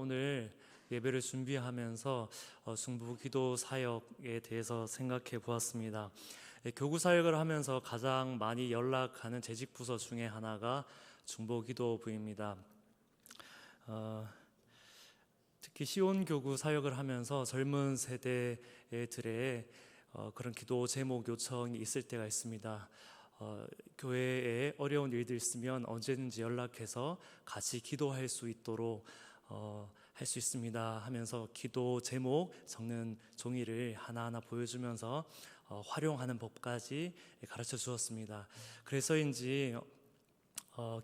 오늘 예배를 준비하면서 중보기도 사역에 대해서 생각해 보았습니다. 교구 사역을 하면서 가장 많이 연락하는 재직 부서 중에 하나가 중보기도부입니다. 특히 시온교구 사역을 하면서 젊은 세대들의 그런 기도 제목 요청이 있을 때가 있습니다. 교회에 어려운 일들 있으면 언제든지 연락해서 같이 기도할 수 있도록 할 수 있습니다 하면서 기도 제목 적는 종이를 하나하나 보여주면서 활용하는 법까지 가르쳐 주었습니다. 그래서인지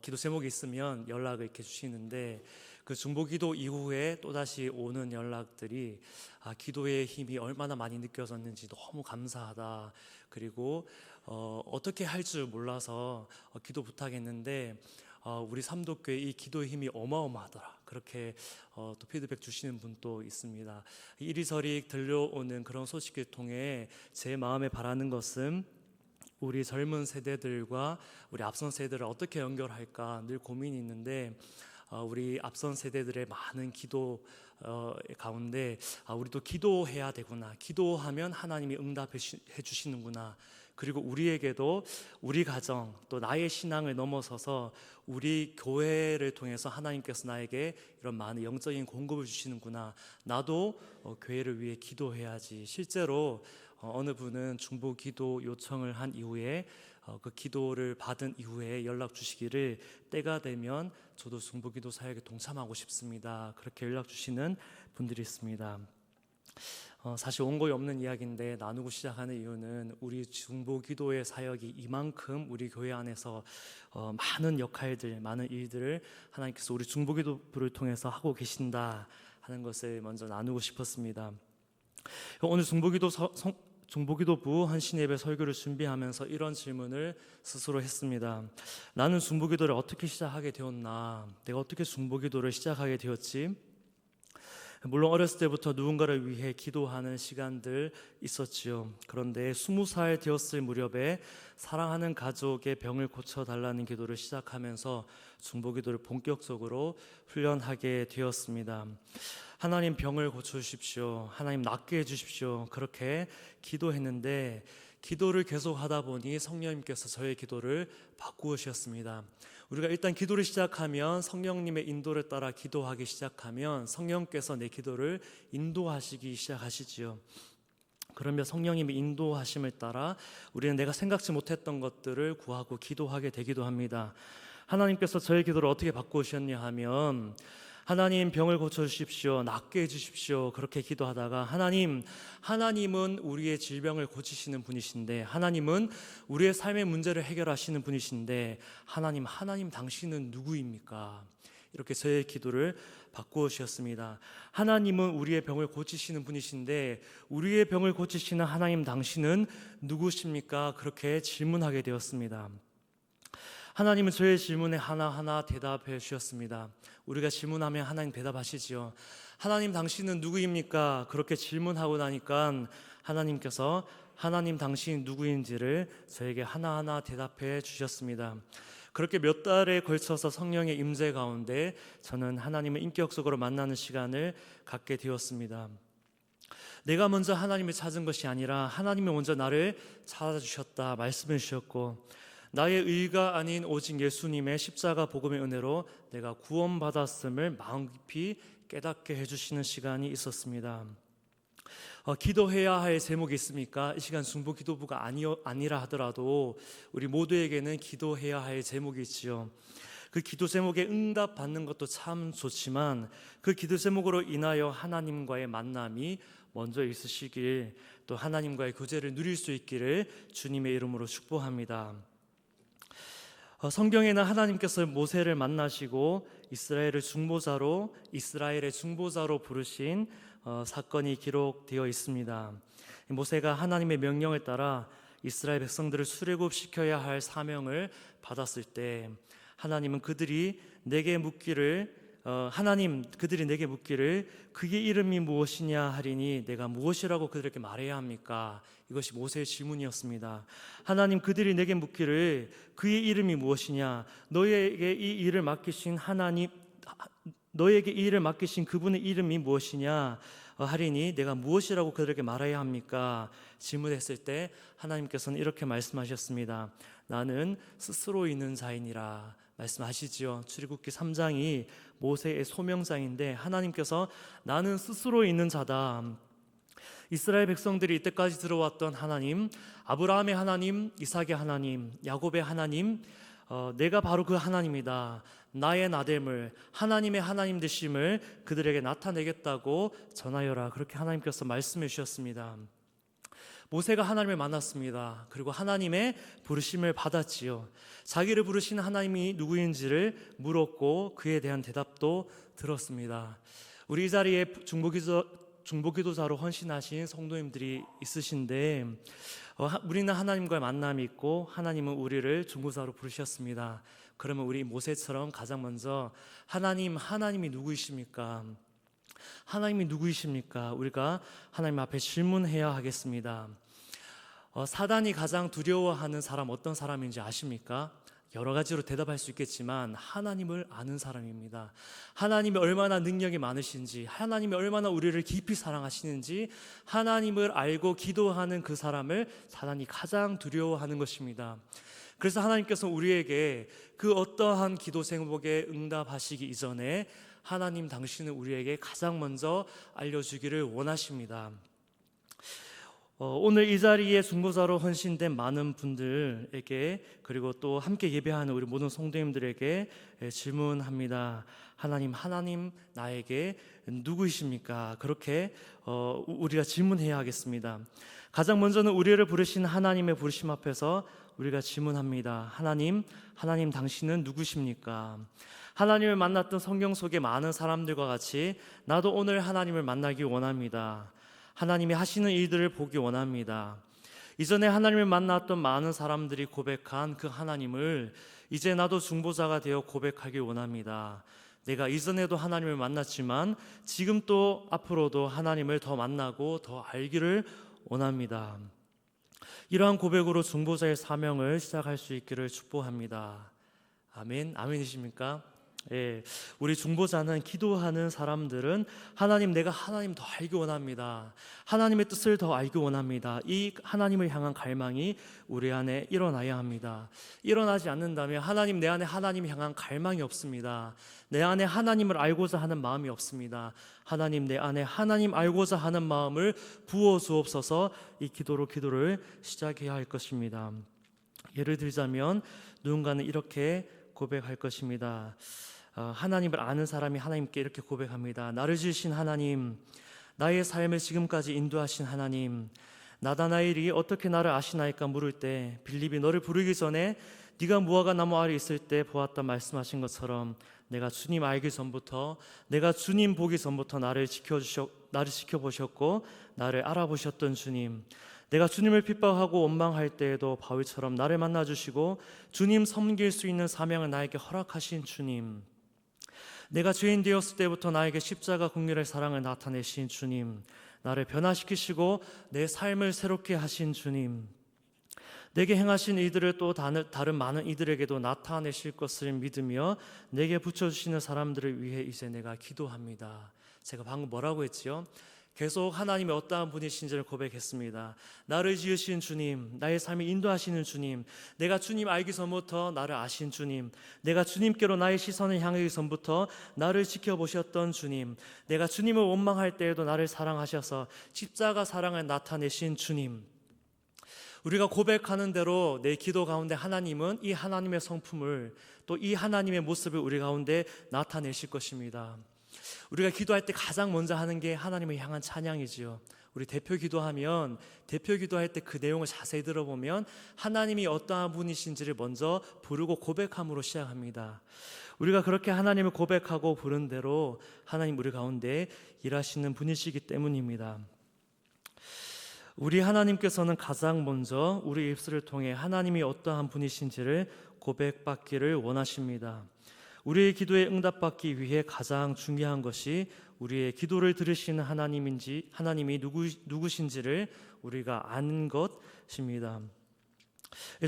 기도 제목이 있으면 연락을 이렇게 주시는데, 그 중보기도 이후에 또다시 오는 연락들이 기도의 힘이 얼마나 많이 느껴졌는지 너무 감사하다, 그리고 어떻게 할 줄 몰라서 기도 부탁했는데 우리 삼도교회 이 기도의 힘이 어마어마하더라, 그렇게 또 피드백 주시는 분도 있습니다. 이리저리 들려오는 그런 소식을 통해 제 마음에 바라는 것은 우리 젊은 세대들과 우리 앞선 세대를 어떻게 연결할까 늘 고민이 있는데, 우리 앞선 세대들의 많은 기도 가운데 우리도 기도해야 되구나, 기도하면 하나님이 응답해 주시는구나, 그리고 우리에게도 우리 가정 또 나의 신앙을 넘어서서 우리 교회를 통해서 하나님께서 나에게 이런 많은 영적인 공급을 주시는구나, 나도 교회를 위해 기도해야지. 실제로 어느 분은 중보기도 요청을 한 이후에 그 기도를 받은 이후에 연락 주시기를 때가 되면 저도 중보기도 사역에 동참하고 싶습니다, 그렇게 연락 주시는 분들이 있습니다. 사실 원고에 없는 이야기인데 나누고 시작하는 이유는 우리 중보기도의 사역이 이만큼 우리 교회 안에서 많은 역할들, 많은 일들을 하나님께서 우리 중보기도부를 통해서 하고 계신다 하는 것을 먼저 나누고 싶었습니다. 오늘 중보기도부 한신예배 설교를 준비하면서 이런 질문을 스스로 했습니다. 나는 중보기도를 어떻게 시작하게 되었나? 내가 어떻게 중보기도를 시작하게 되었지? 물론 어렸을 때부터 누군가를 위해 기도하는 시간들 있었지요. 그런데 20살 되었을 무렵에 사랑하는 가족의 병을 고쳐달라는 기도를 시작하면서 중보기도를 본격적으로 훈련하게 되었습니다. 하나님 병을 고쳐주십시오, 하나님 낫게 해주십시오, 그렇게 기도했는데 기도를 계속 하다 보니 성령님께서 저의 기도를 바꾸셨습니다. 우리가 일단 기도를 시작하면, 성령님의 인도를 따라 기도하기 시작하면 성령께서 내 기도를 인도하시기 시작하시지요. 그러면 성령님의 인도하심을 따라 우리는 내가 생각지 못했던 것들을 구하고 기도하게 되기도 합니다. 하나님께서 저의 기도를 어떻게 바꾸셨냐 하면, 하나님 병을 고쳐주십시오, 낫게 해주십시오, 그렇게 기도하다가 하나님은 우리의 질병을 고치시는 분이신데, 하나님은 우리의 삶의 문제를 해결하시는 분이신데, 하나님 당신은 누구입니까? 이렇게 저의 기도를 바꾸어 주셨습니다. 하나님은 우리의 병을 고치시는 분이신데 우리의 병을 고치시는 하나님 당신은 누구십니까? 그렇게 질문하게 되었습니다. 하나님은 저의 질문에 하나하나 대답해 주셨습니다. 우리가 질문하면 하나님 대답하시지요. 하나님 당신은 누구입니까? 그렇게 질문하고 나니까 하나님께서 하나님 당신이 누구인지를 저에게 하나하나 대답해 주셨습니다. 그렇게 몇 달에 걸쳐서 성령의 임재 가운데 저는 하나님을 인격적으로 만나는 시간을 갖게 되었습니다. 내가 먼저 하나님을 찾은 것이 아니라 하나님이 먼저 나를 찾아주셨다 말씀해 주셨고, 나의 의가 아닌 오직 예수님의 십자가 복음의 은혜로 내가 구원받았음을 마음 깊이 깨닫게 해주시는 시간이 있었습니다. 기도해야 할 제목이 있습니까? 이 시간 중보기도부가 아니라 하더라도 우리 모두에게는 기도해야 할 제목이 있지요. 그 기도 제목에 응답 받는 것도 참 좋지만 그 기도 제목으로 인하여 하나님과의 만남이 먼저 있으시길, 또 하나님과의 교제를 누릴 수 있기를 주님의 이름으로 축복합니다. 성경에는 하나님께서 모세를 만나시고 이스라엘의 중보자로 부르신 사건이 기록되어 있습니다. 모세가 하나님의 명령을 따라 이스라엘 백성들을 출애굽시켜야 할 사명을 받았을 때 하나님은 그들이 내게 묻기를 그의 이름이 무엇이냐 하리니 내가 무엇이라고 그들에게 말해야 합니까? 이것이 모세의 질문이었습니다. 하나님, 그들이 내게 묻기를 그의 이름이 무엇이냐, 너희에게 이 일을 맡기신 너에게 이 일을 맡기신 그분의 이름이 무엇이냐 하리니 내가 무엇이라고 그들에게 말해야 합니까? 질문했을 때 하나님께서는 이렇게 말씀하셨습니다. 나는 스스로 있는 자이니라 말씀하시지요. 출애굽기 3장이 모세의 소명장인데 하나님께서 나는 스스로 있는 자다. 이스라엘 백성들이 이때까지 들어왔던 하나님, 아브라함의 하나님, 이삭의 하나님, 야곱의 하나님, 내가 바로 그 하나님이다. 나의 나됨을, 하나님의 하나님 되심을 그들에게 나타내겠다고 전하여라. 그렇게 하나님께서 말씀해 주셨습니다. 모세가 하나님을 만났습니다. 그리고 하나님의 부르심을 받았지요. 자기를 부르신 하나님이 누구인지를 물었고 그에 대한 대답도 들었습니다. 우리 이 자리에 중보기도자로 헌신하신 성도님들이 있으신데 우리는 하나님과의 만남이 있고 하나님은 우리를 중보자로 부르셨습니다. 그러면 우리 모세처럼 가장 먼저 하나님이 누구이십니까? 하나님이 누구이십니까? 우리가 하나님 앞에 질문해야 하겠습니다. 사단이 가장 두려워하는 사람 어떤 사람인지 아십니까? 여러 가지로 대답할 수 있겠지만 하나님을 아는 사람입니다. 하나님이 얼마나 능력이 많으신지, 하나님이 얼마나 우리를 깊이 사랑하시는지 하나님을 알고 기도하는 그 사람을 사단이 가장 두려워하는 것입니다. 그래서 하나님께서 우리에게 그 어떠한 기도 제목에 응답하시기 이전에 하나님 당신은 우리에게 가장 먼저 알려주기를 원하십니다. 오늘 이 자리에 중보자로 헌신된 많은 분들에게 그리고 또 함께 예배하는 우리 모든 성도님들에게 질문합니다. 하나님 나에게 누구이십니까? 그렇게 우리가 질문해야 하겠습니다. 가장 먼저는 우리를 부르신 하나님의 부르심 앞에서 우리가 질문합니다. 하나님 당신은 누구십니까? 하나님을 만났던 성경 속의 많은 사람들과 같이 나도 오늘 하나님을 만나기 원합니다. 하나님이 하시는 일들을 보기 원합니다. 이전에 하나님을 만났던 많은 사람들이 고백한 그 하나님을 이제 나도 중보자가 되어 고백하길 원합니다. 내가 이전에도 하나님을 만났지만 지금 또 앞으로도 하나님을 더 만나고 더 알기를 원합니다. 이러한 고백으로 중보자의 사명을 시작할 수 있기를 축복합니다. 아멘. 아멘이십니까? 예, 우리 중보자는 기도하는 사람들은 내가 하나님 더 알기 원합니다. 하나님의 뜻을 더 알기 원합니다. 이 하나님을 향한 갈망이 우리 안에 일어나야 합니다. 일어나지 않는다면 내 안에 하나님을 향한 갈망이 없습니다. 내 안에 하나님을 알고자 하는 마음이 없습니다. 내 안에 하나님 알고자 하는 마음을 부어 주옵소서. 이 기도를 시작해야 할 것입니다. 예를 들자면 누군가는 이렇게 고백할 것입니다. 하나님을 아는 사람이 하나님께 이렇게 고백합니다. 나를 지으신 하나님, 나의 삶을 지금까지 인도하신 하나님, 나다나엘이 어떻게 나를 아시나이까 물을 때 빌립이 너를 부르기 전에 네가 무화과 나무 아래 있을 때 보았다 말씀하신 것처럼 내가 주님 알기 전부터, 내가 주님 보기 전부터 나를 지켜보셨고 나를 알아보셨던 주님, 내가 주님을 핍박하고 원망할 때에도 바울처럼 나를 만나주시고 주님 섬길 수 있는 사명을 나에게 허락하신 주님, 내가 죄인 되었을 때부터 나에게 십자가 긍휼의 사랑을 나타내신 주님, 나를 변화시키시고 내 삶을 새롭게 하신 주님, 내게 행하신 이들을 또 다른 많은 이들에게도 나타내실 것을 믿으며 내게 붙여주시는 사람들을 위해 이제 내가 기도합니다. 제가 방금 뭐라고 했지요? 계속 하나님이 어떠한 분이신지를 고백했습니다. 나를 지으신 주님, 나의 삶을 인도하시는 주님, 내가 주님 알기 전부터 나를 아신 주님, 내가 주님께로 나의 시선을 향하기 전부터 나를 지켜보셨던 주님, 내가 주님을 원망할 때에도 나를 사랑하셔서 십자가 사랑을 나타내신 주님, 우리가 고백하는 대로 내 기도 가운데 하나님은 이 하나님의 성품을 또 이 하나님의 모습을 우리 가운데 나타내실 것입니다. 우리가 기도할 때 가장 먼저 하는 게 하나님을 향한 찬양이지요. 우리 대표 기도하면 대표 기도할 때 그 내용을 자세히 들어보면 하나님이 어떠한 분이신지를 먼저 부르고 고백함으로 시작합니다. 우리가 그렇게 하나님을 고백하고 부른 대로 하나님 우리 가운데 일하시는 분이시기 때문입니다. 우리 하나님께서는 가장 먼저 우리 입술을 통해 하나님이 어떠한 분이신지를 고백받기를 원하십니다. 우리의 기도에 응답받기 위해 가장 중요한 것이 우리의 기도를 들으시는 하나님이 누구신지를 우리가 아는 것입니다.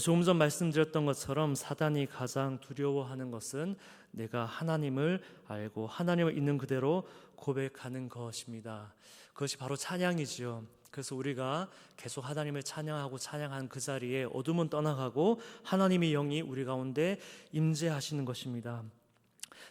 조금 전 말씀드렸던 것처럼 사단이 가장 두려워하는 것은 내가 하나님을 알고 하나님을 있는 그대로 고백하는 것입니다. 그것이 바로 찬양이지요. 그래서 우리가 계속 하나님을 찬양하고 찬양한 그 자리에 어둠은 떠나가고 하나님의 영이 우리 가운데 임재하시는 것입니다.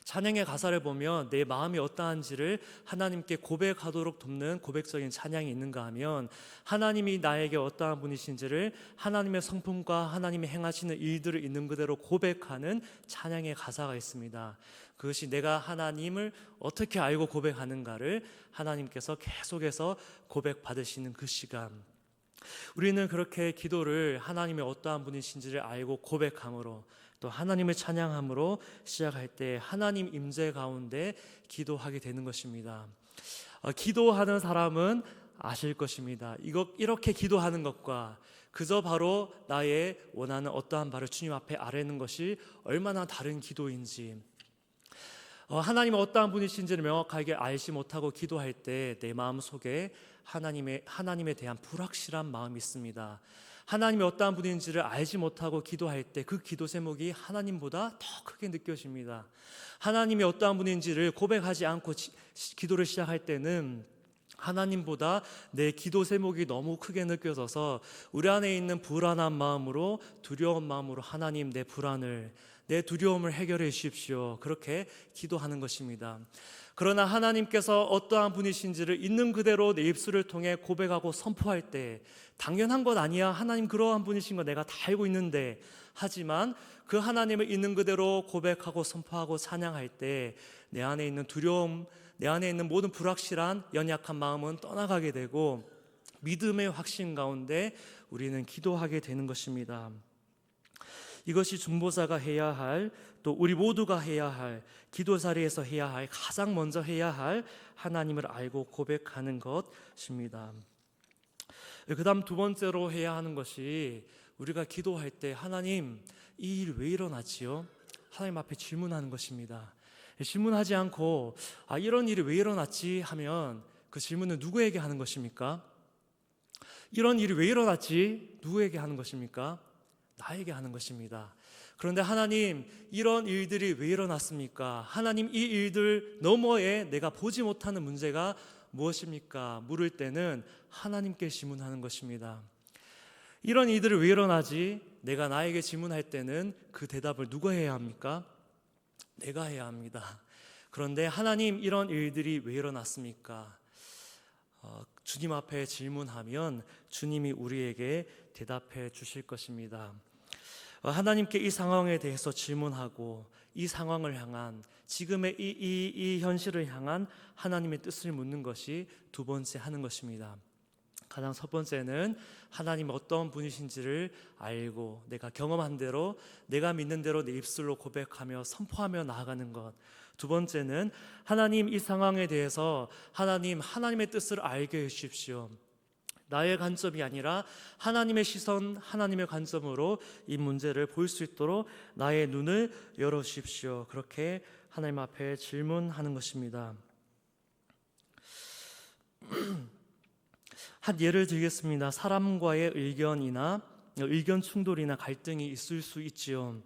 찬양의 가사를 보면 내 마음이 어떠한지를 하나님께 고백하도록 돕는 고백적인 찬양이 있는가 하면 하나님이 나에게 어떠한 분이신지를 하나님의 성품과 하나님이 행하시는 일들을 있는 그대로 고백하는 찬양의 가사가 있습니다. 그것이 내가 하나님을 어떻게 알고 고백하는가를 하나님께서 계속해서 고백받으시는 그 시간, 우리는 그렇게 기도를 하나님의 어떠한 분이신지를 알고 고백함으로 또 하나님을 찬양함으로 시작할 때 하나님 임재 가운데 기도하게 되는 것입니다. 기도하는 사람은 아실 것입니다. 이렇게 기도하는 것과 그저 바로 나의 원하는 어떠한 바를 주님 앞에 아뢰는 것이 얼마나 다른 기도인지, 하나님은 어떠한 분이신지를 명확하게 알지 못하고 기도할 때 내 마음 속에 하나님에 대한 불확실한 마음이 있습니다. 하나님이 어떠한 분인지를 알지 못하고 기도할 때 그 기도 제목이 하나님보다 더 크게 느껴집니다. 하나님이 어떠한 분인지를 고백하지 않고 기도를 시작할 때는 하나님보다 내 기도 제목이 너무 크게 느껴져서 우리 안에 있는 불안한 마음으로, 두려운 마음으로 하나님 내 불안을, 내 두려움을 해결해 주십시오, 그렇게 기도하는 것입니다. 그러나 하나님께서 어떠한 분이신지를 있는 그대로 내 입술을 통해 고백하고 선포할 때 당연한 것 아니야, 하나님 그러한 분이신 거 내가 다 알고 있는데, 하지만 그 하나님을 있는 그대로 고백하고 선포하고 찬양할 때 내 안에 있는 두려움, 내 안에 있는 모든 불확실한 연약한 마음은 떠나가게 되고 믿음의 확신 가운데 우리는 기도하게 되는 것입니다. 이것이 중보자가 해야 할, 또 우리 모두가 해야 할, 기도 자리에서 해야 할, 가장 먼저 해야 할 하나님을 알고 고백하는 것입니다. 그 다음 두 번째로 해야 하는 것이 우리가 기도할 때 하나님 이 일 왜 일어났지요? 하나님 앞에 질문하는 것입니다. 질문하지 않고 이런 일이 왜 일어났지 하면 그 질문은 누구에게 하는 것입니까? 이런 일이 왜 일어났지? 누구에게 하는 것입니까? 나에게 하는 것입니다. 그런데 하나님 이런 일들이 왜 일어났습니까? 하나님 이 일들 너머에 내가 보지 못하는 문제가 무엇입니까? 물을 때는 하나님께 질문하는 것입니다. 이런 일들이 왜 일어나지? 내가 나에게 질문할 때는 그 대답을 누가 해야 합니까? 내가 해야 합니다. 그런데 하나님 이런 일들이 왜 일어났습니까? 주님 앞에 질문하면 주님이 우리에게 대답해 주실 것입니다. 하나님께 이 상황에 대해서 질문하고 이 상황을 향한, 지금의 이 현실을 향한 하나님의 뜻을 묻는 것이 두 번째 하는 것입니다. 가장 첫 번째는 하나님 어떤 분이신지를 알고 내가 경험한 대로, 내가 믿는 대로 내 입술로 고백하며 선포하며 나아가는 것. 두 번째는 하나님 이 상황에 대해서 하나님의 뜻을 알게 해주십시오. 나의 관점이 아니라 하나님의 시선, 하나님의 관점으로 이 문제를 볼 수 있도록 나의 눈을 열어주십시오. 그렇게 하나님 앞에 질문하는 것입니다. 한 예를 들겠습니다. 사람과의 의견 충돌이나 갈등이 있을 수 있지요.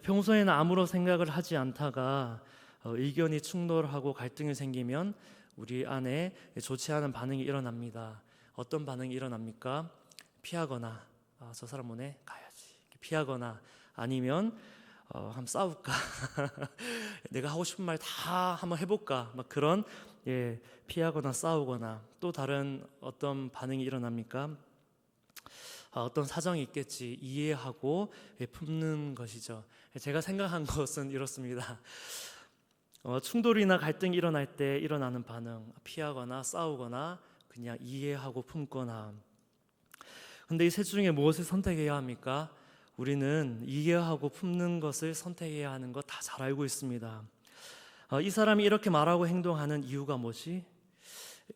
평소에는 아무런 생각을 하지 않다가 의견이 충돌하고 갈등이 생기면 우리 안에 좋지 않은 반응이 일어납니다. 어떤 반응이 일어납니까? 피하거나 저 사람 오네 가야지, 피하거나 아니면 한번 싸울까 내가 하고 싶은 말 다 한번 해볼까, 막 그런 피하거나 싸우거나, 또 다른 어떤 반응이 일어납니까? 어떤 사정이 있겠지 이해하고 품는 것이죠. 제가 생각한 것은 이렇습니다. 충돌이나 갈등이 일어날 때 일어나는 반응, 피하거나 싸우거나 그냥 이해하고 품거나. 근데 이 셋 중에 무엇을 선택해야 합니까? 우리는 이해하고 품는 것을 선택해야 하는 거 다 잘 알고 있습니다. 이 사람이 이렇게 말하고 행동하는 이유가 뭐지?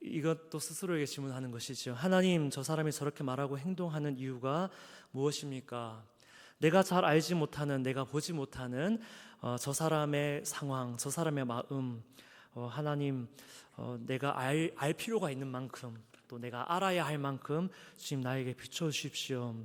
이것도 스스로에게 질문하는 것이죠. 하나님, 저 사람이 저렇게 말하고 행동하는 이유가 무엇입니까? 내가 잘 알지 못하는, 내가 보지 못하는 저 사람의 상황, 저 사람의 마음, 하나님, 내가 알 필요가 있는 만큼, 또 내가 알아야 할 만큼 주님 나에게 비춰주십시오.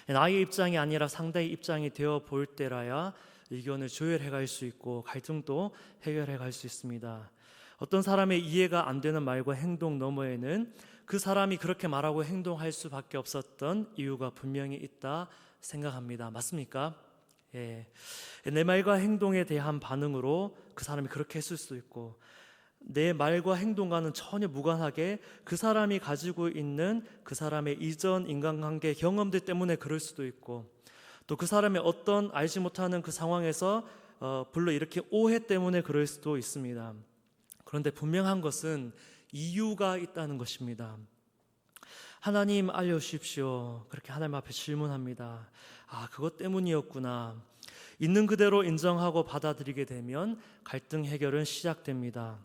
나의 입장이 아니라 상대의 입장이 되어 볼 때라야 의견을 조율해 갈 수 있고 갈등도 해결해 갈 수 있습니다. 어떤 사람의 이해가 안 되는 말과 행동 너머에는 그 사람이 그렇게 말하고 행동할 수밖에 없었던 이유가 분명히 있다 생각합니다. 맞습니까? 예. 내 말과 행동에 대한 반응으로 그 사람이 그렇게 했을 수도 있고, 내 말과 행동과는 전혀 무관하게 그 사람이 가지고 있는 그 사람의 이전 인간관계 경험들 때문에 그럴 수도 있고, 또 그 사람의 어떤 알지 못하는 그 상황에서 불러일으킨 오해 때문에 그럴 수도 있습니다. 그런데 분명한 것은 이유가 있다는 것입니다. 하나님 알려주십시오. 그렇게 하나님 앞에 질문합니다. 그것 때문이었구나. 있는 그대로 인정하고 받아들이게 되면 갈등 해결은 시작됩니다.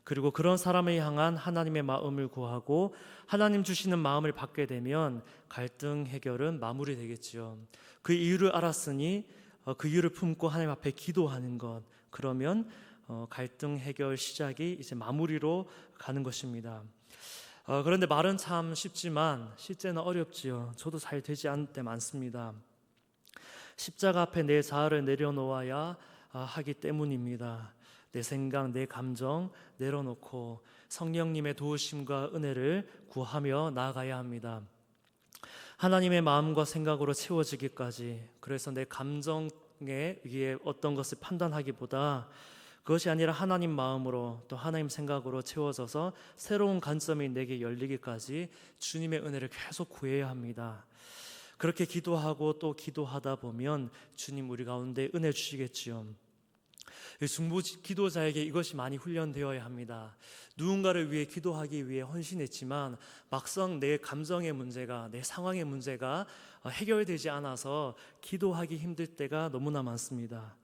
그리고 그런 사람을 향한 하나님의 마음을 구하고 하나님 주시는 마음을 받게 되면 갈등 해결은 마무리되겠지요. 그 이유를 알았으니 그 이유를 품고 하나님 앞에 기도하는 것, 그러면 갈등 해결 시작이 이제 마무리로 가는 것입니다. 그런데 말은 참 쉽지만 실제는 어렵지요. 저도 잘 되지 않을 때 많습니다. 십자가 앞에 내 자아를 내려놓아야 하기 때문입니다. 내 생각, 내 감정 내려놓고 성령님의 도우심과 은혜를 구하며 나아가야 합니다. 하나님의 마음과 생각으로 채워지기까지. 그래서 내 감정에 의해 어떤 것을 판단하기보다 그것이 아니라 하나님 마음으로 또 하나님 생각으로 채워져서 새로운 관점이 내게 열리기까지 주님의 은혜를 계속 구해야 합니다. 그렇게 기도하고 또 기도하다 보면 주님 우리 가운데 은혜 주시겠지요. 중보 기도자에게 이것이 많이 훈련되어야 합니다. 누군가를 위해 기도하기 위해 헌신했지만 막상 내 감정의 문제가, 내 상황의 문제가 해결되지 않아서 기도하기 힘들 때가 너무나 많습니다.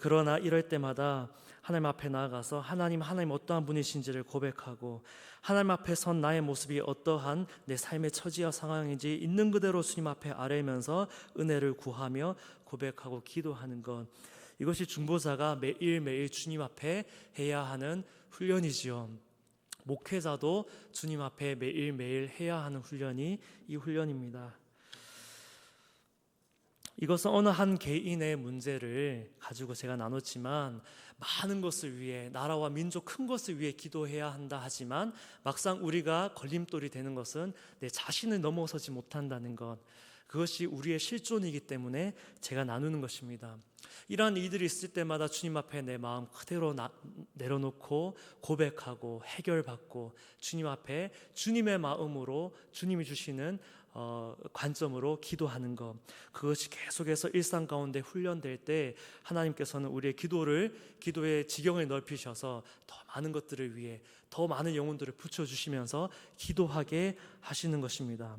그러나 이럴 때마다 하나님 앞에 나아가서 하나님 어떠한 분이신지를 고백하고 하나님 앞에 선 나의 모습이 어떠한 내 삶의 처지와 상황인지 있는 그대로 주님 앞에 아뢰면서 은혜를 구하며 고백하고 기도하는 것, 이것이 중보자가 매일매일 주님 앞에 해야 하는 훈련이지요. 목회자도 주님 앞에 매일매일 해야 하는 훈련이 이 훈련입니다. 이것은 어느 한 개인의 문제를 가지고 제가 나눴지만 많은 것을 위해, 나라와 민족 큰 것을 위해 기도해야 한다 하지만 막상 우리가 걸림돌이 되는 것은 내 자신을 넘어서지 못한다는 것, 그것이 우리의 실존이기 때문에 제가 나누는 것입니다. 이러한 일들이 있을 때마다 주님 앞에 내 마음 그대로 내려놓고 고백하고 해결받고 주님 앞에 주님의 마음으로 주님이 주시는 관점으로 기도하는 것, 그것이 계속해서 일상 가운데 훈련될 때 하나님께서는 우리의 기도의 지경을 넓히셔서 더 많은 것들을 위해 더 많은 영혼들을 붙여주시면서 기도하게 하시는 것입니다.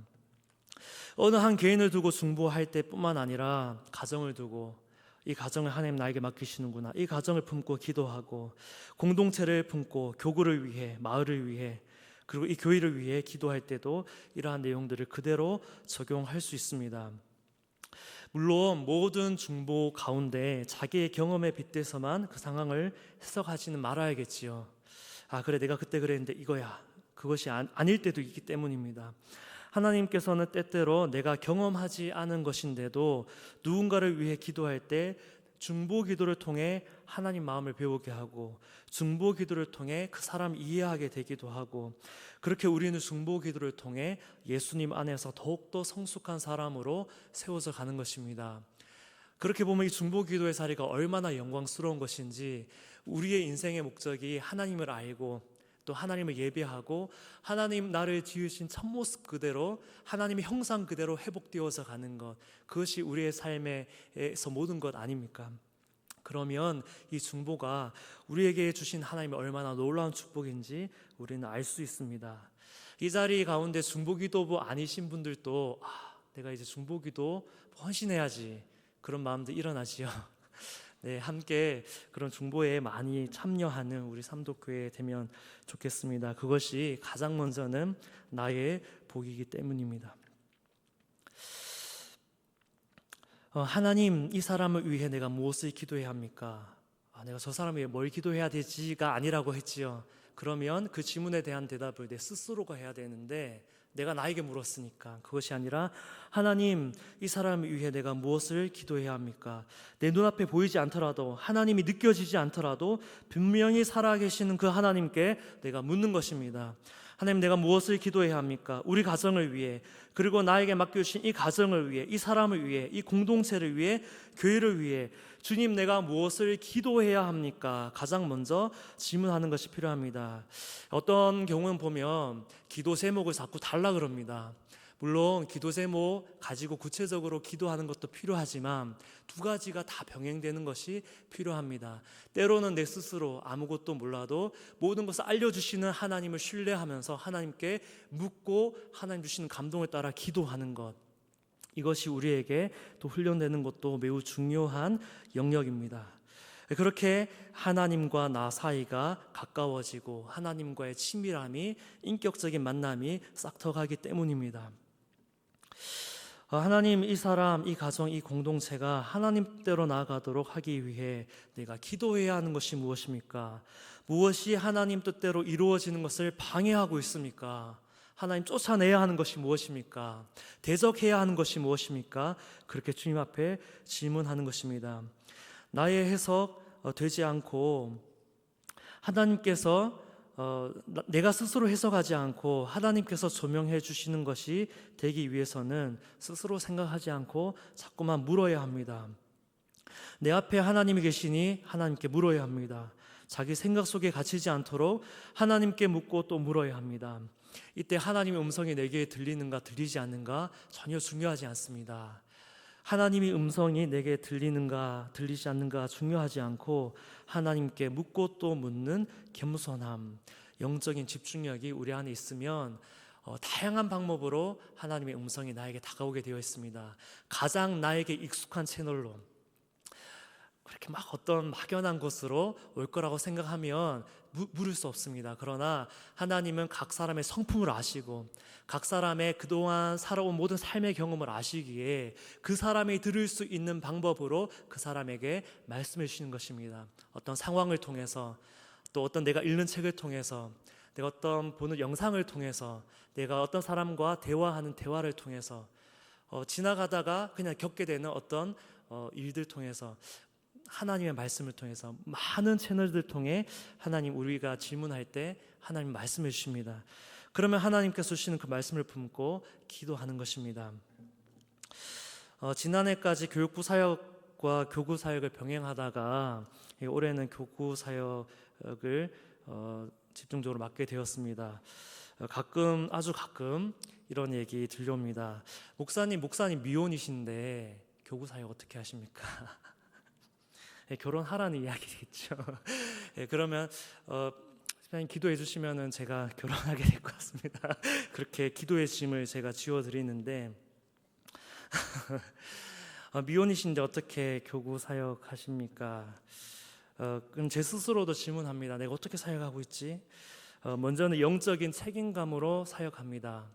어느 한 개인을 두고 중보할 때뿐만 아니라 가정을 두고, 이 가정을 하나님 나에게 맡기시는구나, 이 가정을 품고 기도하고 공동체를 품고 교구를 위해, 마을을 위해, 그리고 이 교회를 위해 기도할 때도 이러한 내용들을 그대로 적용할 수 있습니다. 물론 모든 중보 가운데 자기의 경험에 빗대서만 그 상황을 해석하지는 말아야겠지요. 그래 내가 그때 그랬는데 이거야, 그것이 아닐 때도 있기 때문입니다. 하나님께서는 때때로 내가 경험하지 않은 것인데도 누군가를 위해 기도할 때 중보 기도를 통해 하나님 마음을 배우게 하고 중보 기도를 통해 그 사람 이해하게 되기도 하고, 그렇게 우리는 중보 기도를 통해 예수님 안에서 더욱더 성숙한 사람으로 세워져 가는 것입니다. 그렇게 보면 이 중보 기도의 자리가 얼마나 영광스러운 것인지, 우리의 인생의 목적이 하나님을 알고 또 하나님을 예배하고 하나님 나를 지으신 참모습 그대로 하나님의 형상 그대로 회복되어서 가는 것, 그것이 우리의 삶에서 모든 것 아닙니까? 그러면 이 중보가 우리에게 주신 하나님의 얼마나 놀라운 축복인지 우리는 알 수 있습니다. 이 자리 가운데 중보기도부 아니신 분들도 내가 이제 중보기도 헌신해야지, 그런 마음도 일어나지요. 네, 함께 그런 중보에 많이 참여하는 우리 삼독교회 되면 좋겠습니다. 그것이 가장 먼저는 나의 복이기 때문입니다. 하나님, 이 사람을 위해 내가 무엇을 기도해야 합니까? 내가 저 사람을 위해 뭘 기도해야 되지가 아니라고 했지요. 그러면 그 질문에 대한 대답을 내 스스로가 해야 되는데 내가 나에게 물었으니까. 그것이 아니라 하나님, 이 사람을 위해 내가 무엇을 기도해야 합니까? 내 눈앞에 보이지 않더라도, 하나님이 느껴지지 않더라도 분명히 살아계시는 그 하나님께 내가 묻는 것입니다. 하나님, 내가 무엇을 기도해야 합니까? 우리 가정을 위해, 그리고 나에게 맡겨주신 이 가정을 위해, 이 사람을 위해, 이 공동체를 위해, 교회를 위해 주님, 내가 무엇을 기도해야 합니까? 가장 먼저 질문하는 것이 필요합니다. 어떤 경우는 보면 기도 제목을 자꾸 달라 그럽니다. 물론 기도 제목 가지고 구체적으로 기도하는 것도 필요하지만 두 가지가 다 병행되는 것이 필요합니다. 때로는 내 스스로 아무것도 몰라도 모든 것을 알려주시는 하나님을 신뢰하면서 하나님께 묻고 하나님 주시는 감동에 따라 기도하는 것, 이것이 우리에게 또 훈련되는 것도 매우 중요한 영역입니다. 그렇게 하나님과 나 사이가 가까워지고 하나님과의 친밀함이, 인격적인 만남이 싹터가기 때문입니다. 하나님, 이 사람, 이 가정, 이 공동체가 하나님대로 나아가도록 하기 위해 내가 기도해야 하는 것이 무엇입니까? 무엇이 하나님 뜻대로 이루어지는 것을 방해하고 있습니까? 하나님 쫓아내야 하는 것이 무엇입니까? 대적해야 하는 것이 무엇입니까? 그렇게 주님 앞에 질문하는 것입니다. 나의 해석 되지 않고 하나님께서 내가 스스로 해석하지 않고 하나님께서 조명해 주시는 것이 되기 위해서는 스스로 생각하지 않고 자꾸만 물어야 합니다. 내 앞에 하나님이 계시니 하나님께 물어야 합니다. 자기 생각 속에 갇히지 않도록 하나님께 묻고 또 물어야 합니다. 이때 하나님의 음성이 내게 들리는가 들리지 않는가 전혀 중요하지 않습니다. 하나님의 음성이 내게 들리는가 들리지 않는가 중요하지 않고 하나님께 묻고 또 묻는 겸손함, 영적인 집중력이 우리 안에 있으면 다양한 방법으로 하나님의 음성이 나에게 다가오게 되어 있습니다. 가장 나에게 익숙한 채널로, 그렇게 막 어떤 막연한 것으로 올 거라고 생각하면 물을 수 없습니다. 그러나 하나님은 각 사람의 성품을 아시고 각 사람의 그동안 살아온 모든 삶의 경험을 아시기에 그 사람이 들을 수 있는 방법으로 그 사람에게 말씀해 주시는 것입니다. 어떤 상황을 통해서, 또 어떤 내가 읽는 책을 통해서, 내가 어떤 보는 영상을 통해서, 내가 어떤 사람과 대화하는 대화를 통해서, 지나가다가 그냥 겪게 되는 어떤 일들 통해서, 하나님의 말씀을 통해서, 많은 채널들 통해 하나님, 우리가 질문할 때 하나님 말씀해 주십니다. 그러면 하나님께서 주시는 그 말씀을 품고 기도하는 것입니다. 지난해까지 교육부 사역과 교구 사역을 병행하다가 올해는 교구 사역을 집중적으로 맡게 되었습니다. 가끔, 아주 가끔 이런 얘기 들려옵니다. 목사님 미혼이신데 교구 사역 어떻게 하십니까? 결혼하라는 이야기겠죠. 그러면 기도해 주시면은 제가 결혼하게 될 것 같습니다. 그렇게 기도의 짐을 제가 지워드리는데 미혼이신데 어떻게 교구 사역하십니까? 그럼 제 스스로도 질문합니다. 내가 어떻게 사역하고 있지? 먼저는 영적인 책임감으로 사역합니다.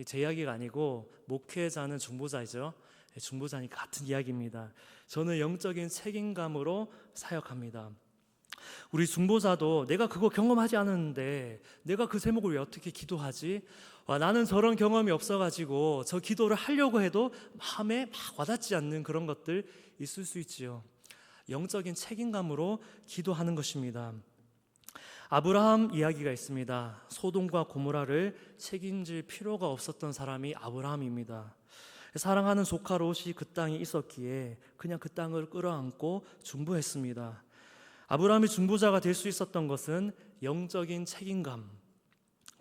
제 이야기가 아니고 목회자는 중보자이죠. 중보자니까 같은 이야기입니다. 저는 영적인 책임감으로 사역합니다. 우리 중보자도 내가 그거 경험하지 않았는데 내가 그 제목을 왜 어떻게 기도하지? 나는 저런 경험이 없어가지고 저 기도를 하려고 해도 마음에 막 와닿지 않는 그런 것들 있을 수 있지요. 영적인 책임감으로 기도하는 것입니다. 아브라함 이야기가 있습니다. 소돔과 고모라를 책임질 필요가 없었던 사람이 아브라함입니다. 사랑하는 조카 롯이 그 땅에 있었기에 그냥 그 땅을 끌어안고 중보했습니다. 아브라함이 중보자가 될 수 있었던 것은 영적인 책임감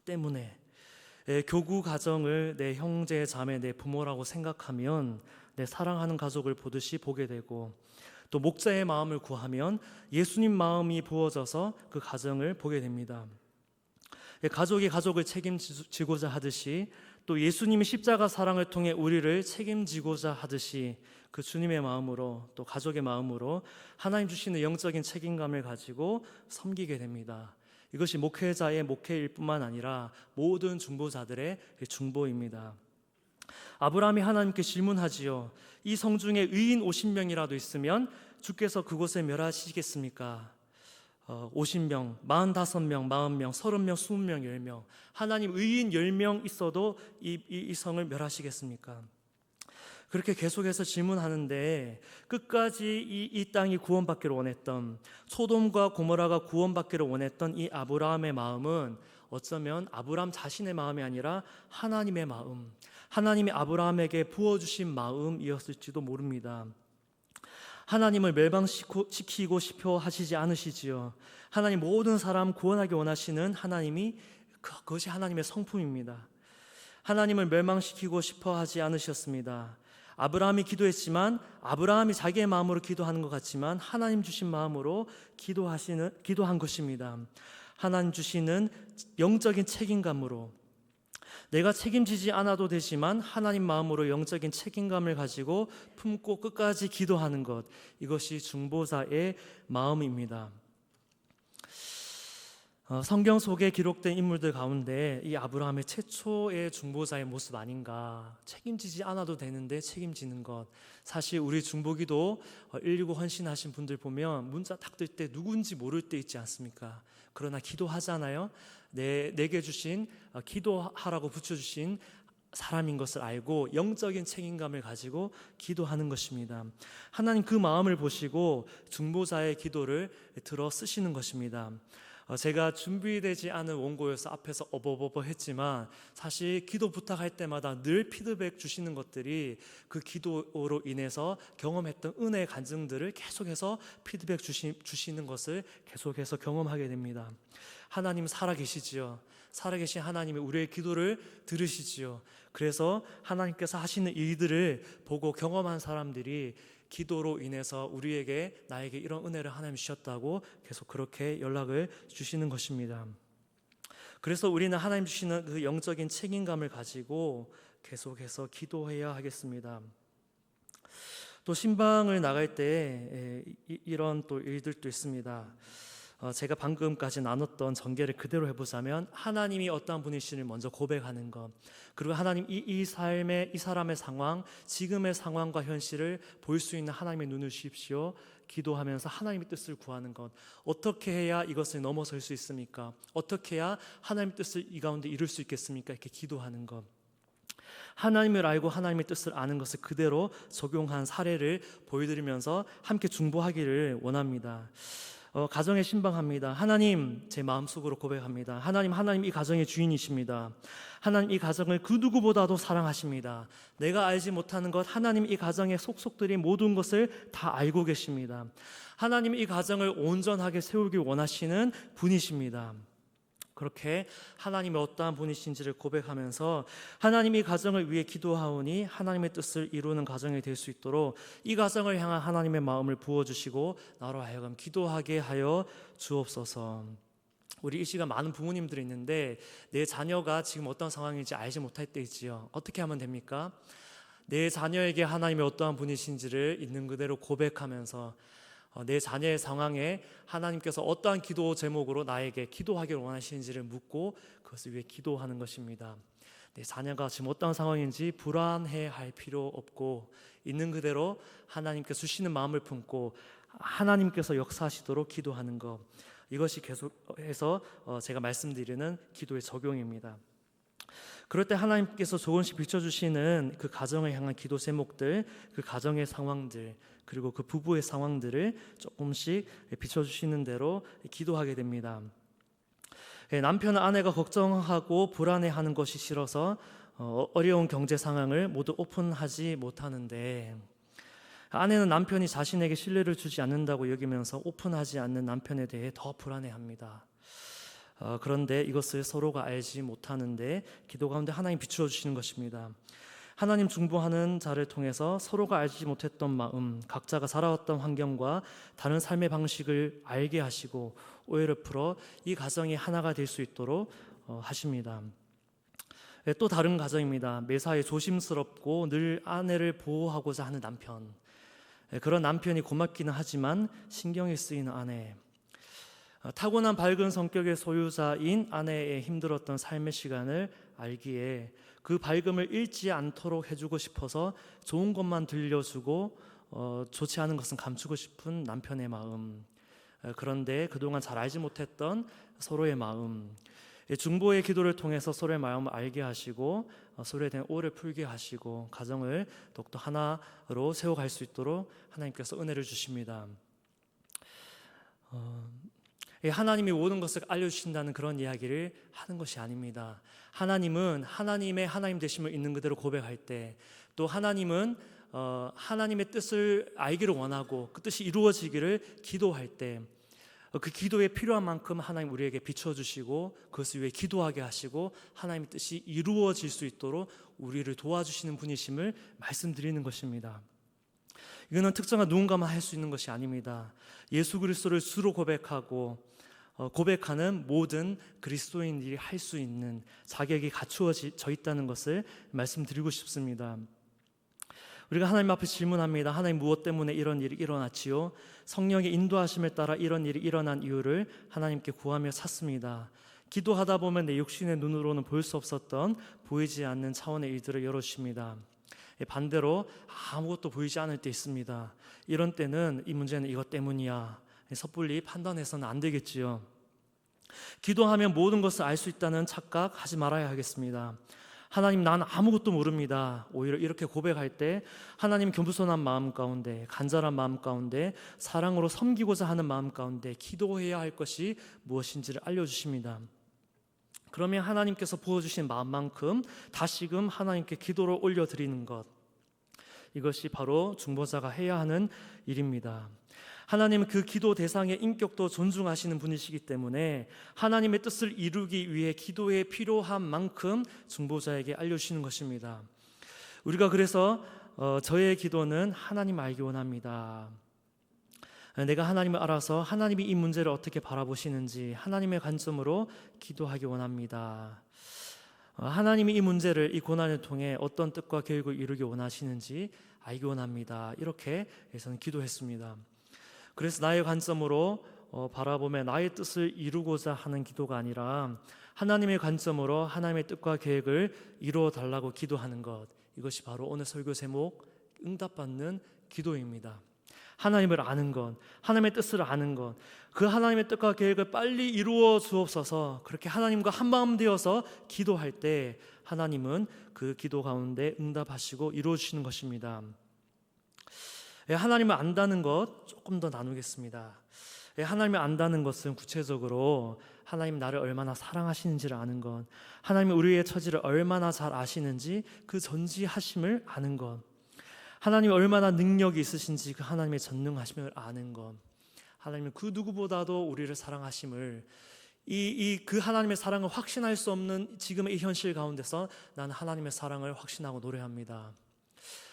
때문에, 교구 가정을 내 형제, 자매, 내 부모라고 생각하면 내 사랑하는 가족을 보듯이 보게 되고, 또 목자의 마음을 구하면 예수님 마음이 부어져서 그 가정을 보게 됩니다. 가족이 가족을 책임지고자 하듯이, 또 예수님이 십자가 사랑을 통해 우리를 책임지고자 하듯이 그 주님의 마음으로, 또 가족의 마음으로 하나님 주시는 영적인 책임감을 가지고 섬기게 됩니다. 이것이 목회자의 목회일 뿐만 아니라 모든 중보자들의 중보입니다. 아브라함이 하나님께 질문하지요. 이 성중에 의인 50명이라도 있으면 주께서 그곳에 멸하시겠습니까? 50명, 45명, 40명, 30명, 20명, 10명, 하나님 의인 10명 있어도 이 성을 멸하시겠습니까? 그렇게 계속해서 질문하는데 끝까지 이 땅이 구원받기를 원했던, 소돔과 고모라가 구원받기를 원했던 이 아브라함의 마음은 어쩌면 아브라함 자신의 마음이 아니라 하나님의 마음, 하나님이 아브라함에게 부어주신 마음이었을지도 모릅니다. 하나님을 멸망시키고 싶어 하시지 않으시지요. 하나님 모든 사람 구원하기 원하시는 하나님이, 그것이 하나님의 성품입니다. 하나님을 멸망시키고 싶어 하지 않으셨습니다. 아브라함이 기도했지만, 아브라함이 자기의 마음으로 기도하는 것 같지만 하나님 주신 마음으로 기도한 것입니다. 하나님 주시는 영적인 책임감으로, 내가 책임지지 않아도 되지만 하나님 마음으로 영적인 책임감을 가지고 품고 끝까지 기도하는 것, 이것이 중보자의 마음입니다. 성경 속에 기록된 인물들 가운데 이 아브라함의 최초의 중보자의 모습 아닌가. 책임지지 않아도 되는데 책임지는 것. 사실 우리 중보기도 119 헌신하신 분들 보면 문자 딱 뜰 때 누군지 모를 때 있지 않습니까? 그러나 기도하잖아요. 내게 주신, 기도하라고 붙여주신 사람인 것을 알고 영적인 책임감을 가지고 기도하는 것입니다. 하나님 그 마음을 보시고 중보자의 기도를 들어 쓰시는 것입니다. 제가 준비되지 않은 원고여서 앞에서 어버버버 했지만 사실 기도 부탁할 때마다 늘 피드백 주시는 것들이 그 기도로 인해서 경험했던 은혜의 간증들을 계속해서 피드백 주시는 것을 계속해서 경험하게 됩니다. 하나님 살아계시지요. 살아계신 하나님이 우리의 기도를 들으시지요. 그래서 하나님께서 하시는 일들을 보고 경험한 사람들이 기도로 인해서 나에게 이런 은혜를 하나님 주셨다고 계속 그렇게 연락을 주시는 것입니다. 그래서 우리는 하나님 주시는 그 영적인 책임감을 가지고 계속해서 기도해야 하겠습니다. 또 신방을 나갈 때 이런 또 일들도 있습니다. 제가 방금까지 나눴던 전개를 그대로 해보자면 하나님이 어떠한 분이신을 먼저 고백하는 것, 그리고 하나님 이 삶의, 이 사람의 상황, 지금의 상황과 현실을 볼 수 있는 하나님의 눈을 주십시오. 기도하면서 하나님의 뜻을 구하는 것. 어떻게 해야 이것을 넘어설 수 있습니까? 어떻게 해야 하나님의 뜻을 이 가운데 이룰 수 있겠습니까? 이렇게 기도하는 것. 하나님을 알고 하나님의 뜻을 아는 것을 그대로 적용한 사례를 보여드리면서 함께 중보하기를 원합니다. 가정에 신방합니다. 하나님, 제 마음속으로 고백합니다. 하나님 이 가정의 주인이십니다. 하나님 이 가정을 그 누구보다도 사랑하십니다. 내가 알지 못하는 것, 하나님 이 가정의 속속들이 모든 것을 다 알고 계십니다. 하나님 이 가정을 온전하게 세우길 원하시는 분이십니다. 그렇게 하나님이 어떠한 분이신지를 고백하면서 하나님 이 가정을 위해 기도하오니 하나님의 뜻을 이루는 가정이 될 수 있도록 이 가정을 향한 하나님의 마음을 부어주시고 나로 하여금 기도하게 하여 주옵소서. 우리 이 시간 많은 부모님들이 있는데 내 자녀가 지금 어떤 상황인지 알지 못할 때 있지요. 어떻게 하면 됩니까? 내 자녀에게 하나님이 어떠한 분이신지를 있는 그대로 고백하면서 내 자녀의 상황에 하나님께서 어떠한 기도 제목으로 나에게 기도하기를 원하시는지를 묻고 그것을 위해 기도하는 것입니다. 내 자녀가 지금 어떠한 상황인지 불안해할 필요 없고 있는 그대로 하나님께서 주시는 마음을 품고 하나님께서 역사하시도록 기도하는 것, 이것이 계속해서 제가 말씀드리는 기도의 적용입니다. 그럴 때 하나님께서 조금씩 비춰주시는 그 가정을 향한 기도 제목들, 그 가정의 상황들, 그리고 그 부부의 상황들을 조금씩 비춰주시는 대로 기도하게 됩니다. 남편은 아내가 걱정하고 불안해하는 것이 싫어서 어려운 경제 상황을 모두 오픈하지 못하는데, 아내는 남편이 자신에게 신뢰를 주지 않는다고 여기면서 오픈하지 않는 남편에 대해 더 불안해합니다. 그런데 이것을 서로가 알지 못하는데 기도 가운데 하나님 비추어 주시는 것입니다. 하나님 중보하는 자를 통해서 서로가 알지 못했던 마음, 각자가 살아왔던 환경과 다른 삶의 방식을 알게 하시고 오해를 풀어 이 가정이 하나가 될 수 있도록 하십니다. 또 다른 가정입니다. 매사에 조심스럽고 늘 아내를 보호하고자 하는 남편, 그런 남편이 고맙기는 하지만 신경이 쓰이는 아내, 타고난 밝은 성격의 소유자인 아내의 힘들었던 삶의 시간을 알기에 그 밝음을 잃지 않도록 해주고 싶어서 좋은 것만 들려주고 좋지 않은 것은 감추고 싶은 남편의 마음, 그런데 그동안 잘 알지 못했던 서로의 마음, 중보의 기도를 통해서 서로의 마음을 알게 하시고 서로에 대한 오해를 풀게 하시고 가정을 더욱더 하나로 세워갈 수 있도록 하나님께서 은혜를 주십니다. 하나님이 모든 것을 알려주신다는 그런 이야기를 하는 것이 아닙니다. 하나님은 하나님의 하나님 되심을 있는 그대로 고백할 때, 또 하나님은 하나님의 뜻을 알기를 원하고 그 뜻이 이루어지기를 기도할 때, 그 기도에 필요한 만큼 하나님 우리에게 비춰주시고 그것을 위해 기도하게 하시고 하나님의 뜻이 이루어질 수 있도록 우리를 도와주시는 분이심을 말씀드리는 것입니다. 이거는 특정한 누군가만 할 수 있는 것이 아닙니다. 예수 그리스도를 주로 고백하고 고백하는 모든 그리스도인들이 할 수 있는 자격이 갖추어져 있다는 것을 말씀드리고 싶습니다. 우리가 하나님 앞에 질문합니다. 하나님 무엇 때문에 이런 일이 일어났지요? 성령의 인도하심을 따라 이런 일이 일어난 이유를 하나님께 구하며 찾습니다. 기도하다 보면 내 육신의 눈으로는 볼 수 없었던 보이지 않는 차원의 일들을 열어주십니다. 반대로 아무것도 보이지 않을 때 있습니다. 이런 때는 이 문제는 이것 때문이야, 섣불리 판단해서는 안 되겠지요. 기도하면 모든 것을 알 수 있다는 착각하지 말아야 하겠습니다. 하나님, 난 아무것도 모릅니다. 오히려 이렇게 고백할 때 하나님 겸손한 마음 가운데, 간절한 마음 가운데, 사랑으로 섬기고자 하는 마음 가운데 기도해야 할 것이 무엇인지를 알려주십니다. 그러면 하나님께서 부어주신 마음만큼 다시금 하나님께 기도를 올려드리는 것, 이것이 바로 중보자가 해야 하는 일입니다. 하나님은 그 기도 대상의 인격도 존중하시는 분이시기 때문에 하나님의 뜻을 이루기 위해 기도에 필요한 만큼 중보자에게 알려주시는 것입니다. 우리가 그래서 저의 기도는 하나님 알기 원합니다. 내가 하나님을 알아서 하나님이 이 문제를 어떻게 바라보시는지 하나님의 관점으로 기도하기 원합니다. 하나님이 이 문제를, 이 고난을 통해 어떤 뜻과 계획을 이루기 원하시는지 알기 원합니다. 이렇게 저는 기도했습니다. 그래서 나의 관점으로 바라보며 나의 뜻을 이루고자 하는 기도가 아니라 하나님의 관점으로 하나님의 뜻과 계획을 이루어 달라고 기도하는 것, 이것이 바로 오늘 설교 제목 응답받는 기도입니다. 하나님을 아는 것, 하나님의 뜻을 아는 것, 그 하나님의 뜻과 계획을 빨리 이루어 주옵소서. 그렇게 하나님과 한마음 되어서 기도할 때 하나님은 그 기도 가운데 응답하시고 이루어 주시는 것입니다. 하나님을 안다는 것 조금 더 나누겠습니다. 하나님을 안다는 것은 구체적으로 하나님 나를 얼마나 사랑하시는지를 아는 것, 하나님이 우리의 처지를 얼마나 잘 아시는지 그 전지하심을 아는 것, 하나님이 얼마나 능력이 있으신지 그 하나님의 전능하심을 아는 것, 하나님은 그 누구보다도 우리를 사랑하심을, 그 하나님의 사랑을 확신할 수 없는 지금의 이 현실 가운데서 나는 하나님의 사랑을 확신하고 노래합니다.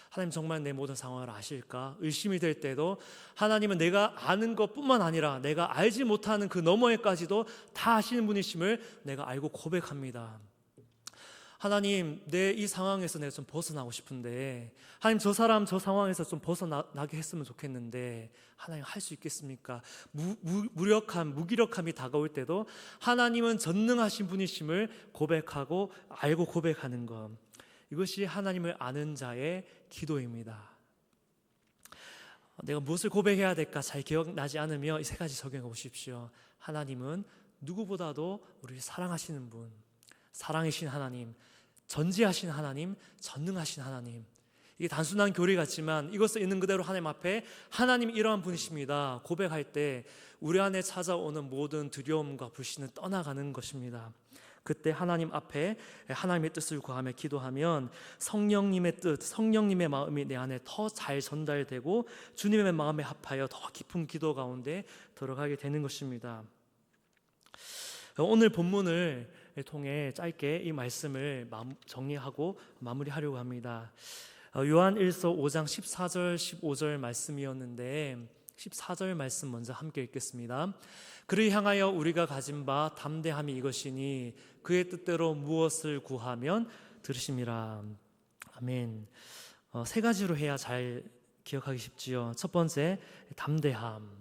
하나님 정말 내 모든 상황을 아실까? 의심이 될 때도 하나님은 내가 아는 것뿐만 아니라 내가 알지 못하는 그 너머에까지도 다 아시는 분이심을 내가 알고 고백합니다. 하나님, 내 이 상황에서 내가 좀 벗어나고 싶은데, 하나님 저 사람 저 상황에서 좀 벗어나게 했으면 좋겠는데 하나님 할 수 있겠습니까? 무기력함이 다가올 때도 하나님은 전능하신 분이심을 고백하고 알고 고백하는 것, 이것이 하나님을 아는 자의 기도입니다. 내가 무엇을 고백해야 될까 잘 기억나지 않으며 이 세 가지 적용해 보십시오. 하나님은 누구보다도 우리를 사랑하시는 분, 사랑이신 하나님, 전지하신 하나님, 전능하신 하나님. 이게 단순한 교리 같지만 이것을 있는 그대로 하나님 앞에 하나님 이러한 분이십니다 고백할 때 우리 안에 찾아오는 모든 두려움과 불신은 떠나가는 것입니다. 그때 하나님 앞에 하나님의 뜻을 구하며 기도하면 성령님의 뜻, 성령님의 마음이 내 안에 더 잘 전달되고 주님의 마음에 합하여 더 깊은 기도 가운데 들어가게 되는 것입니다. 오늘 본문을 통해 짧게 이 말씀을 정리하고 마무리하려고 합니다. 요한 1서 5장 14절 15절 말씀이었는데 14절 말씀 먼저 함께 읽겠습니다. 그를 향하여 우리가 가진 바 담대함이 이것이니 그의 뜻대로 무엇을 구하면 들으심이라. 아멘. 세 가지로 해야 잘 기억하기 쉽지요. 첫 번째, 담대함.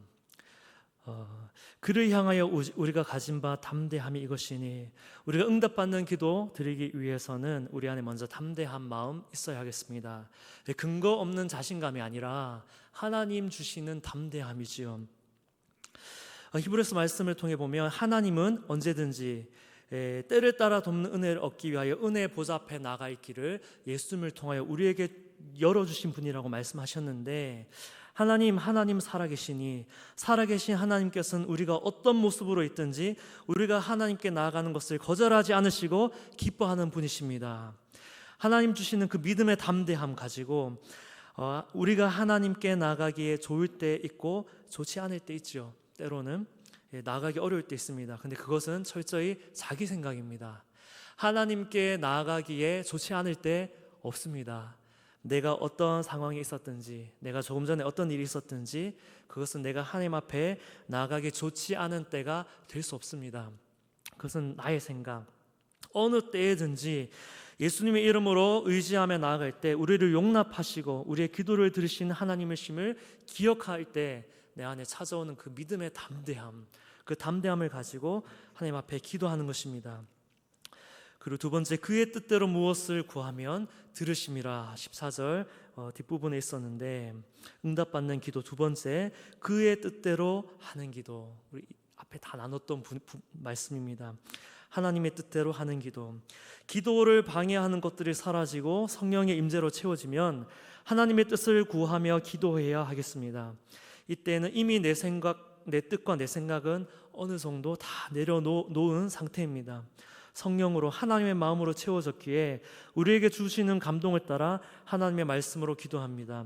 그를 향하여 우리가 가진 바 담대함이 이것이니, 우리가 응답받는 기도 드리기 위해서는 우리 안에 먼저 담대한 마음 있어야 하겠습니다. 근거 없는 자신감이 아니라 하나님 주시는 담대함이지요. 히브리서 말씀을 통해 보면 하나님은 언제든지 때를 따라 돕는 은혜를 얻기 위하여 은혜의 보좌 앞에 나가 있기를 예수님을 통하여 우리에게 열어주신 분이라고 말씀하셨는데, 하나님 살아계시니 살아계신 하나님께서는 우리가 어떤 모습으로 있든지 우리가 하나님께 나아가는 것을 거절하지 않으시고 기뻐하는 분이십니다. 하나님 주시는 그 믿음의 담대함 가지고 우리가 하나님께 나가기에 좋을 때 있고 좋지 않을 때 있죠. 때로는 나아가기 어려울 때 있습니다. 근데 그것은 철저히 자기 생각입니다. 하나님께 나아가기에 좋지 않을 때 없습니다. 내가 어떤 상황이 있었든지, 내가 조금 전에 어떤 일이 있었든지, 그것은 내가 하나님 앞에 나아가기 좋지 않은 때가 될 수 없습니다. 그것은 나의 생각. 어느 때든지 예수님의 이름으로 의지하며 나아갈 때 우리를 용납하시고 우리의 기도를 들으시는 하나님의 심을 기억할 때 내 안에 찾아오는 그 믿음의 담대함, 그 담대함을 가지고 하나님 앞에 기도하는 것입니다. 그리고 두 번째, 그의 뜻대로 무엇을 구하면 들으심이라. 14절 뒷부분에 있었는데, 응답받는 기도. 두 번째, 그의 뜻대로 하는 기도. 우리 앞에 다 나눴던 말씀입니다. 하나님의 뜻대로 하는 기도. 기도를 방해하는 것들이 사라지고 성령의 임재로 채워지면 하나님의 뜻을 구하며 기도해야 하겠습니다. 이때는 이미 내 뜻과 내 생각은 어느 정도 다 내려놓은 상태입니다. 성령으로 하나님의 마음으로 채워졌기에 우리에게 주시는 감동을 따라 하나님의 말씀으로 기도합니다.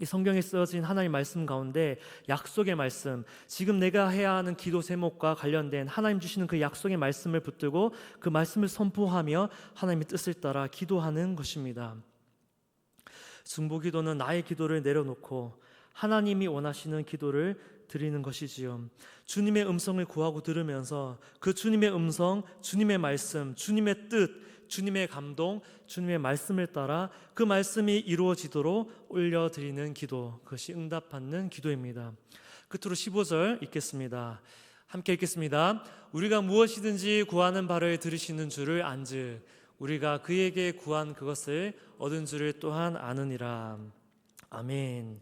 이 성경에 쓰여진 하나님의 말씀 가운데 약속의 말씀, 지금 내가 해야 하는 기도 제목과 관련된 하나님 주시는 그 약속의 말씀을 붙들고 그 말씀을 선포하며 하나님의 뜻을 따라 기도하는 것입니다. 중보기도는 나의 기도를 내려놓고 하나님이 원하시는 기도를 드리는 것이지요. 주님의 음성을 구하고 들으면서 그 주님의 음성, 주님의 말씀, 주님의 뜻, 주님의 감동, 주님의 말씀을 따라 그 말씀이 이루어지도록 올려드리는 기도, 그것이 응답받는 기도입니다. 끝으로 15절 읽겠습니다. 함께 읽겠습니다. 우리가 무엇이든지 구하는 바를 들으시는 줄을 안즉 우리가 그에게 구한 그것을 얻은 줄을 또한 아느니라. 아멘.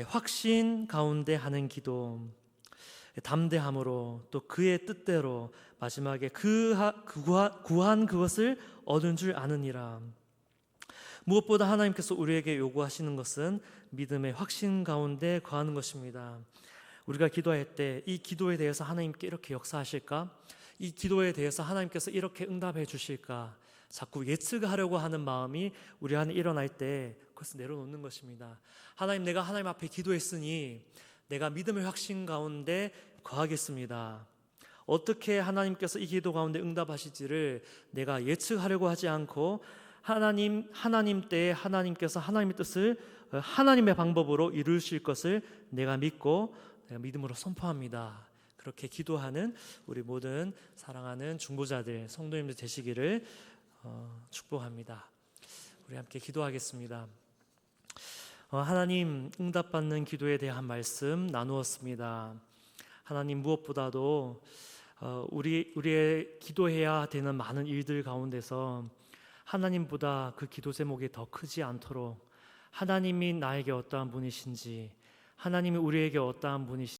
확신 가운데 하는 기도, 담대함으로 또 그의 뜻대로 마지막에 구한 그것을 얻은 줄 아느니라. 무엇보다 하나님께서 우리에게 요구하시는 것은 믿음의 확신 가운데 거하는 것입니다. 우리가 기도할 때 이 기도에 대해서 하나님께 이렇게 역사하실까? 이 기도에 대해서 하나님께서 이렇게 응답해 주실까? 자꾸 예측하려고 하는 마음이 우리 안에 일어날 때 그것을 내려놓는 것입니다. 하나님, 내가 하나님 앞에 기도했으니 내가 믿음의 확신 가운데 거하겠습니다. 어떻게 하나님께서 이 기도 가운데 응답하실지를 내가 예측하려고 하지 않고 하나님 때에 하나님께서 하나님의 뜻을 하나님의 방법으로 이루실 것을 내가 믿고 내가 믿음으로 선포합니다. 그렇게 기도하는 우리 모든 사랑하는 중보자들, 성도님들 되시기를 축복합니다. 우리 함께 기도하겠습니다. 하나님, 응답받는 기도에 대한 말씀 나누었습니다. 하나님, 무엇보다도 우리의 기도해야 되는 많은 일들 가운데서 하나님보다 그 기도 제목이 더 크지 않도록 하나님이 나에게 어떠한 분이신지, 하나님이 우리에게 어떠한 분이신지